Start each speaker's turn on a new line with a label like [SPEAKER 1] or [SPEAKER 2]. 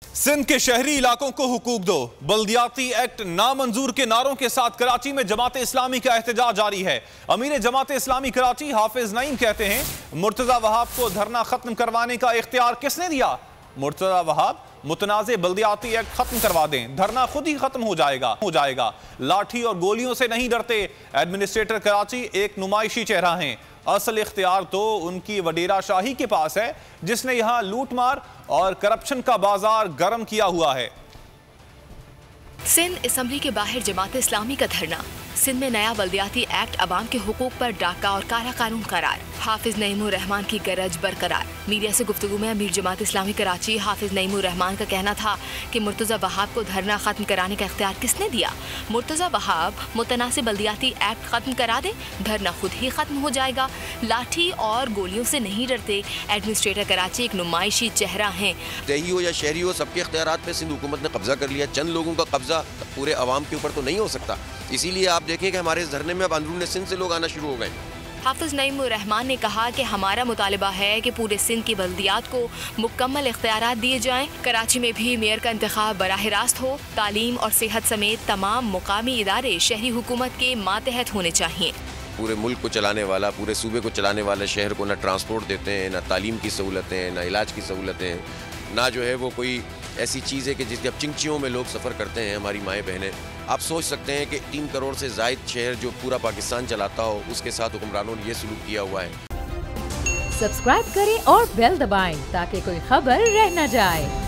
[SPEAKER 1] सिंध के शहरी इलाकों को हुकूक दो, बल्दियाती एक्ट नामंजूर के नारों के साथ कराची में जमात इस्लामी का एहतजाज जारी है। अमीर जमात इस्लामी कराची हाफिज नईम कहते हैं, मुर्तजा वहाब को धरना खत्म करवाने का इख्तियार किसने दिया? मुर्तजा वहाब मुतनाज़े बल्दियाती एक्ट खत्म करवा दें, धरना खुद ही खत्म हो जाएगा। लाठी और गोलियों से नहीं डरते एडमिनिस्ट्रेटर कराची एक नुमाइशी चेहरा हैं। असल इख्तियार तो उनकी वडेरा शाही के पास है, जिसने यहां लूटमार और करप्शन का बाजार गर्म किया हुआ है।
[SPEAKER 2] सिंध असम्बली के बाहर जमात इस्लामी का धरना। सिंध में नया बल्दियाती एक्ट अवाम के हुकूक पर डाका और काला कानून करार। हाफिज नईमुर रहमान की गरज बरकरार। मीडिया से गुफ्तगू में अमीर जमात इस्लामी कराची हाफिज नईमुर रहमान का कहना था कि मुर्तजा वहाब को धरना खत्म कराने का इख्तियार किसने दिया? मुर्तजा वहाब मुतनासिब बल्दियाती एक्ट खत्म करा दे, धरना खुद ही खत्म हो जाएगा। लाठी और गोलियों से नहीं डरते एडमिनिस्ट्रेटर कराची एक नुमाइशी चेहरा हैं।
[SPEAKER 3] देही हो या शहरी हो, सबके इख्तियारात पे सिंध हुकूमत ने कब्जा कर लिया। चंद लोगों का कब्जा पूरे अवाम के ऊपर तो नहीं हो सकता। इसीलिए आप देखें कि हमारे इस धरने में अब अंदरून सिंध से लोग आना शुरू हो गए।
[SPEAKER 2] हाफिज नईमुर रहमान ने कहा कि हमारा मुतालिबा है कि पूरे सिंध की बल्दियात को मुकम्मल इख्तियारात दिए जाएं। कराची में भी मेयर का इंतखाब बराह रास्त हो। तालीम और सेहत समेत तमाम मुकामी इदारे शहरी हुकूमत के मातहत होने चाहिए।
[SPEAKER 3] पूरे मुल्क को चलाने वाला, पूरे सूबे को चलाने वाले शहर को ना ट्रांसपोर्ट देते हैं, ना तालीम की सहूलतें, ना इलाज की सहूलतें, ना जो है वो कोई ऐसी चीज़ है कि जिसकी अब चिंचियों में लोग सफ़र करते हैं, हमारी माएँ बहनें। आप सोच सकते हैं कि 3 करोड़ से ज़ायद शहर जो पूरा पाकिस्तान चलाता हो, उसके साथ हुक्मरानों ने ये सलूक किया हुआ है।
[SPEAKER 4] सब्सक्राइब करें और बेल दबाएं ताकि कोई खबर रह न जाए।